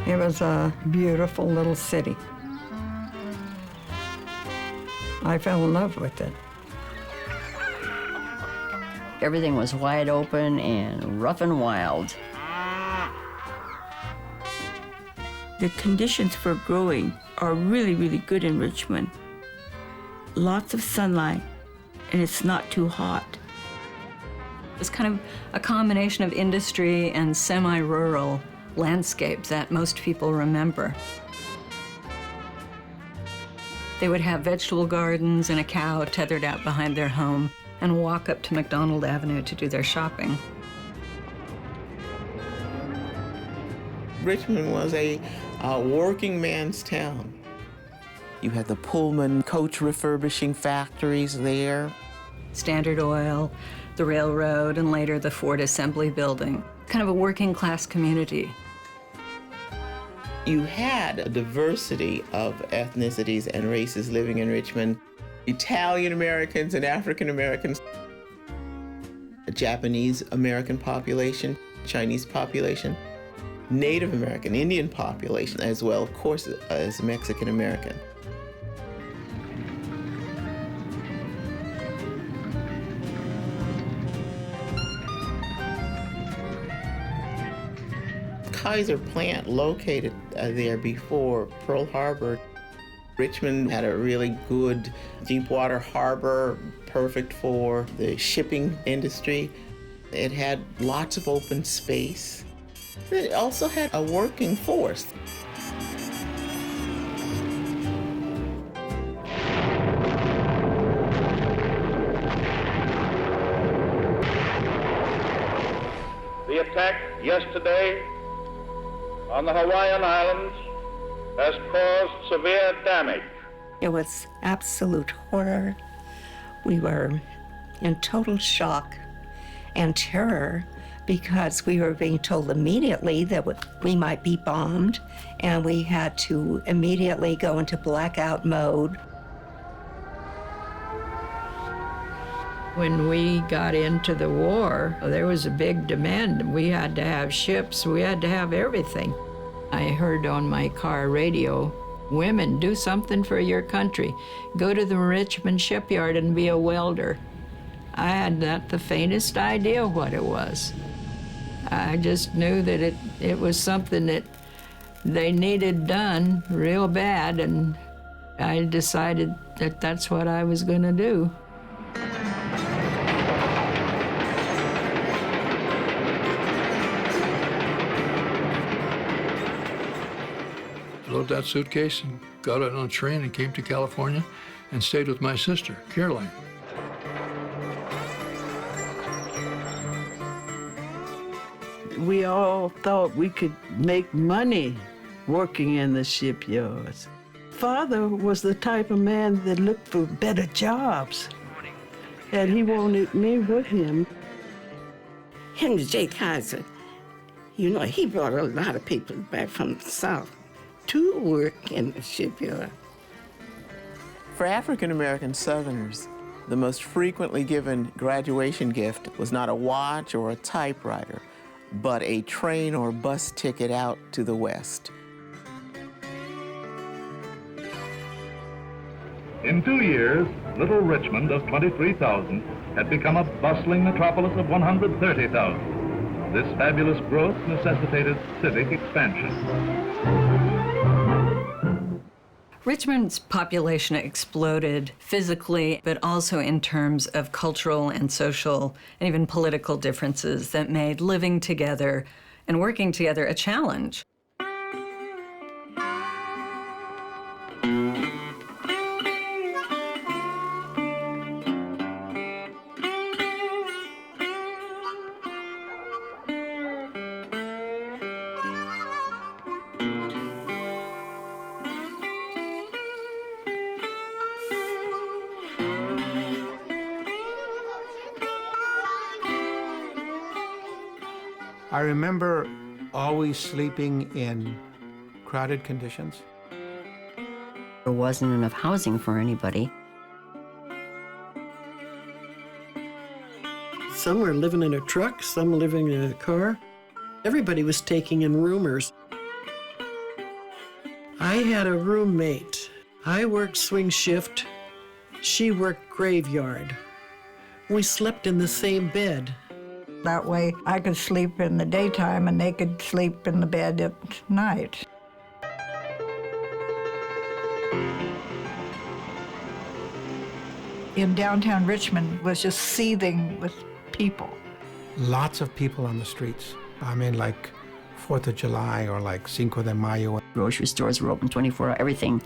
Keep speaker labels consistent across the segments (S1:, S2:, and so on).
S1: It was a beautiful little city. I fell in love with it.
S2: Everything was wide open and rough and wild.
S3: The conditions for growing are really, really good in Richmond. Lots of sunlight, and it's not too hot.
S4: It's kind of a combination of industry and semi-rural landscape that most people remember. They would have vegetable gardens and a cow tethered out behind their home and walk up to McDonald Avenue to do their shopping.
S5: Richmond was a working man's town. You had the Pullman coach refurbishing factories there.
S4: Standard Oil, the railroad, and later the Ford Assembly Building. Kind of a working class community.
S5: You had a diversity of ethnicities and races living in Richmond. Italian Americans and African Americans, a Japanese American population, Chinese population, Native American, Indian population, as well, of course, as Mexican American. Kaiser plant located there before Pearl Harbor. Richmond had a really good deep-water harbor, perfect for the shipping industry. It had lots of open space. It also had a working force.
S6: The attack yesterday on the Hawaiian Islands has caused severe damage.
S7: It was absolute horror. We were in total shock and terror because we were being told immediately that we might be bombed, and we had to immediately go into blackout mode.
S1: When we got into the war, there was a big demand. We had to have ships, we had to have everything. I heard on my car radio, "Women, do something for your country. Go to the Richmond shipyard and be a welder." I had not the faintest idea what it was. I just knew that it was something that they needed done real bad, and I decided that that's what I was going to do.
S8: Loaded that suitcase and got on a train and came to California and stayed with my sister, Caroline.
S9: We all thought we could make money working in the shipyards. Father was the type of man that looked for better jobs, and he wanted me with him.
S10: Henry J. Kaiser, you know, he brought a lot of people back from the South to work in the shipyard.
S5: For African American Southerners, the most frequently given graduation gift was not a watch or a typewriter, but a train or bus ticket out to the West.
S6: In 2 years, little Richmond of 23,000 had become a bustling metropolis of 130,000. This fabulous growth necessitated civic expansion.
S4: Richmond's population exploded physically, but also in terms of cultural and social and even political differences that made living together and working together a challenge.
S11: I remember always sleeping in crowded conditions.
S2: There wasn't enough housing for anybody.
S12: Some were living in a truck, some living in a car. Everybody was taking in roomers.
S9: I had a roommate. I worked swing shift. She worked graveyard. We slept in the same bed.
S1: That way I could sleep in the daytime and they could sleep in the bed at night. In downtown Richmond was just seething with people.
S11: Lots of people on the streets. I mean, like 4th of July or like Cinco de Mayo.
S2: Grocery stores were open 24 hours. Everything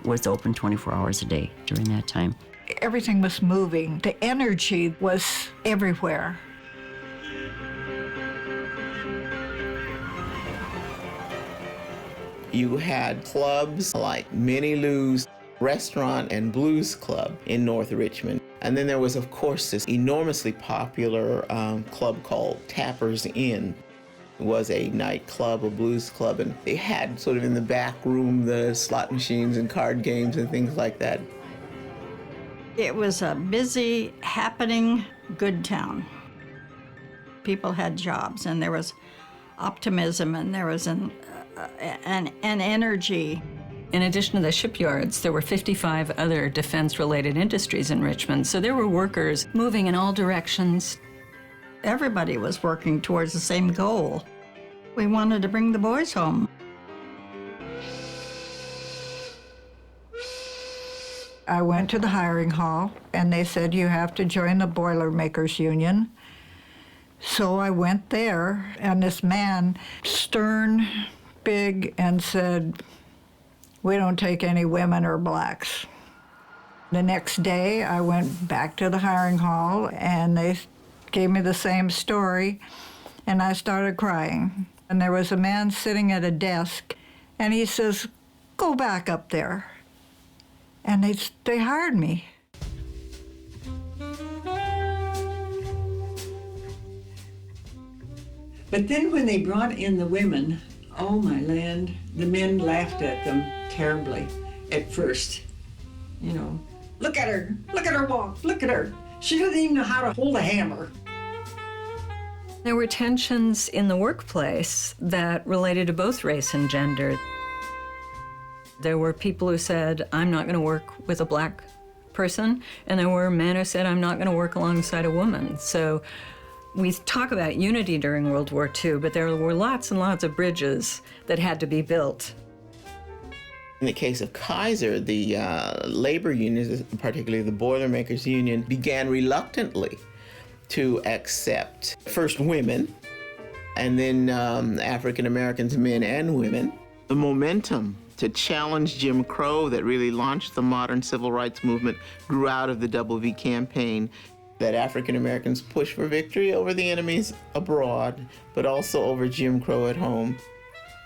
S2: was open 24 hours a day during that time.
S1: Everything was moving. The energy was everywhere.
S5: You had clubs like Minnie Lou's Restaurant and Blues Club in North Richmond. And then there was, of course, this enormously popular club called Tappers Inn. It was a nightclub, a blues club, and they had sort of in the back room the slot machines and card games and things like that.
S1: It was a busy, happening, good town. People had jobs, and there was optimism, and there was an energy.
S4: In addition to the shipyards, there were 55 other defense-related industries in Richmond, so there were workers moving in all directions.
S1: Everybody was working towards the same goal. We wanted to bring the boys home. I went to the hiring hall, and they said, you have to join the Boilermakers Union. So I went there, and this man, stern, big, and said, we don't take any women or blacks. The next day, I went back to the hiring hall, and they gave me the same story, and I started crying. And there was a man sitting at a desk, and he says, go back up there. And they hired me.
S9: But then when they brought in the women, oh my land, the men laughed at them terribly at first. You know, look at her walk, look at her. She doesn't even know how to hold a hammer.
S4: There were tensions in the workplace that related to both race and gender. There were people who said, I'm not going to work with a black person, and there were men who said, I'm not going to work alongside a woman. So we talk about unity during World War II, but there were lots and lots of bridges that had to be built.
S5: In the case of Kaiser, the labor unions, particularly the Boilermakers Union, began reluctantly to accept first women and then African Americans, men and women. The momentum to challenge Jim Crow that really launched the modern civil rights movement grew out of the Double V campaign, that African Americans pushed for victory over the enemies abroad, but also over Jim Crow at home.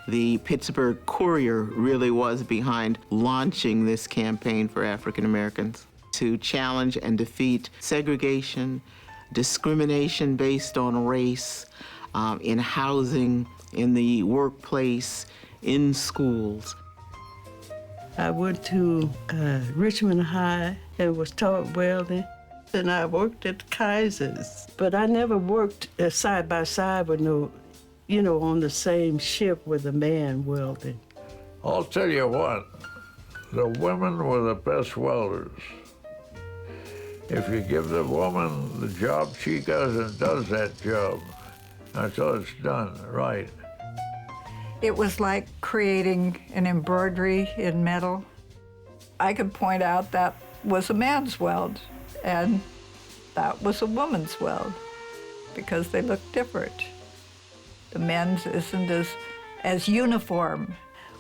S5: The Pittsburgh Courier really was behind launching this campaign for African Americans to challenge and defeat segregation, discrimination based on race, in housing, in the workplace, in schools.
S9: I went to Richmond High and was taught welding. And I worked at Kaiser's, but I never worked side by side with on the same ship with a man welding.
S12: I'll tell you what, the women were the best welders. If you give the woman the job, she goes and does that job until it's done right.
S1: It was like creating an embroidery in metal. I could point out that was a man's weld, and that was a woman's weld, because they look different. The men's isn't as uniform.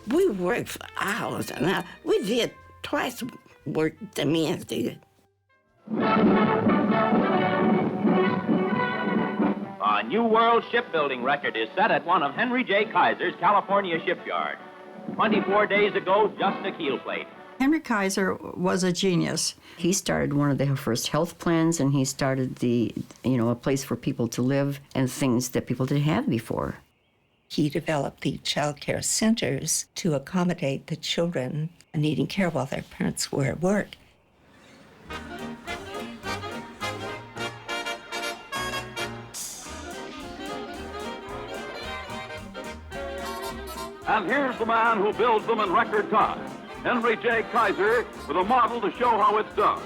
S10: We worked for hours, and we did twice work the men did.
S13: A new world shipbuilding record is set at one of Henry J. Kaiser's California shipyard. 24 days ago, just a keel plate.
S1: Henry Kaiser was a genius.
S2: He started one of the first health plans, and he started a place for people to live and things that people didn't have before.
S7: He developed the child care centers to accommodate the children needing care while their parents were at work.
S14: And here's the man who builds them in record time, Henry J. Kaiser, with a model to show how it's done.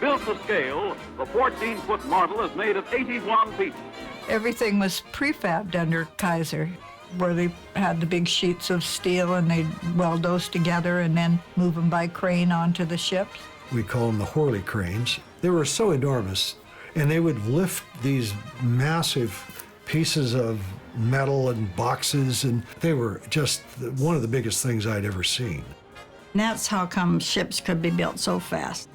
S14: Built to scale, the 14-foot model is made of 81 pieces.
S15: Everything was prefabbed under Kaiser, where they had the big sheets of steel and they'd weld those together and then move them by crane onto the ships.
S16: We call them the Horley cranes. They were so enormous, and they would lift these massive pieces of metal and boxes, and they were just one of the biggest things I'd ever seen.
S15: And that's how come ships could be built so fast.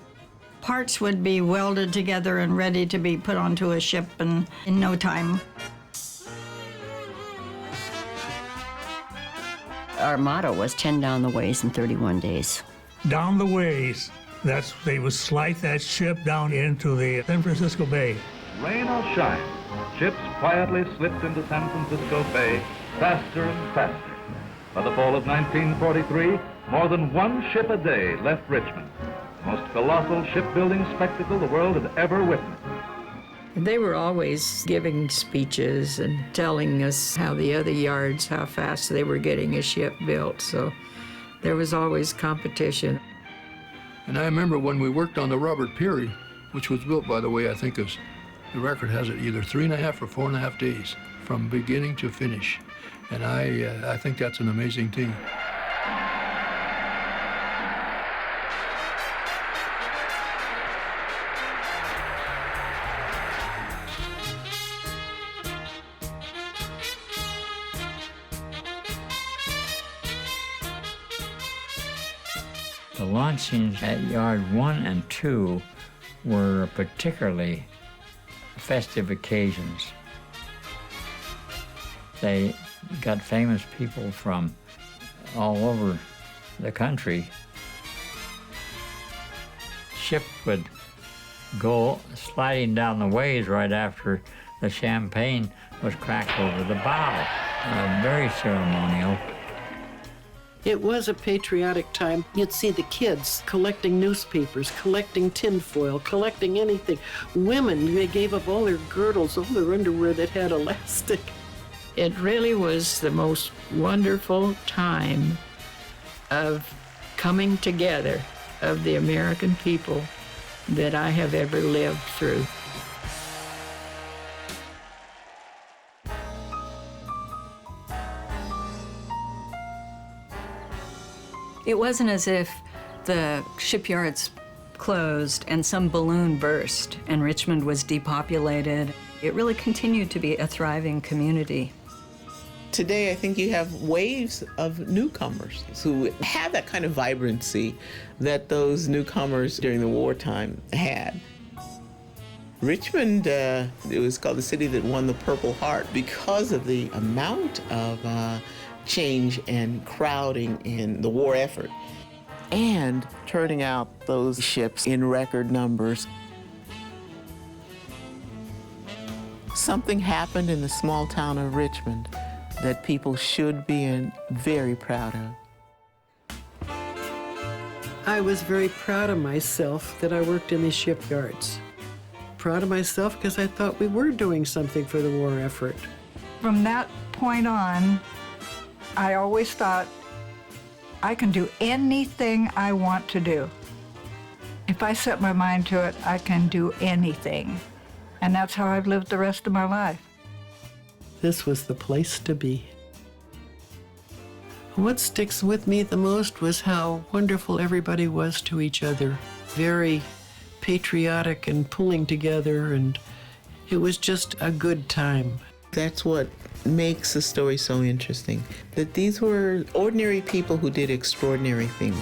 S15: Parts would be welded together and ready to be put onto a ship in no time.
S2: Our motto was 10 down the ways in 31 days.
S17: Down the ways. They would slide that ship down into the San Francisco Bay.
S6: Rain or shine, ships quietly slipped into San Francisco Bay faster and faster. By the fall of 1943, more than one ship a day left Richmond, the most colossal shipbuilding spectacle the world had ever witnessed.
S1: They were always giving speeches and telling us how the other yards, how fast they were getting a ship built, so there was always competition.
S8: And I remember when we worked on the Robert Peary, which was built, by the way, I think is, the record has it either 3.5 or 4.5 days from beginning to finish. And I think that's an amazing thing.
S18: The launchings at Yard 1 and 2 were particularly festive occasions. They got famous people from all over the country. Ship would go sliding down the ways right after the champagne was cracked over the bow. Very ceremonial.
S9: It was a patriotic time. You'd see the kids collecting newspapers, collecting tinfoil, collecting anything. Women, they gave up all their girdles, all their underwear that had elastic.
S1: It really was the most wonderful time of coming together of the American people that I have ever lived through.
S4: It wasn't as if the shipyards closed and some balloon burst and Richmond was depopulated. It really continued to be a thriving community.
S5: Today, I think you have waves of newcomers who have that kind of vibrancy that those newcomers during the wartime had. Richmond, it was called the city that won the Purple Heart because of the amount of change and crowding in the war effort and turning out those ships in record numbers. Something happened in the small town of Richmond that people should be very proud of.
S9: I was very proud of myself that I worked in the shipyards. Proud of myself because I thought we were doing something for the war effort.
S15: From that point on, I always thought, I can do anything I want to do. If I set my mind to it, I can do anything. And that's how I've lived the rest of my life.
S9: This was the place to be. What sticks with me the most was how wonderful everybody was to each other. Very patriotic and pulling together, and it was just a good time.
S5: That's what makes the story so interesting, that these were ordinary people who did extraordinary things.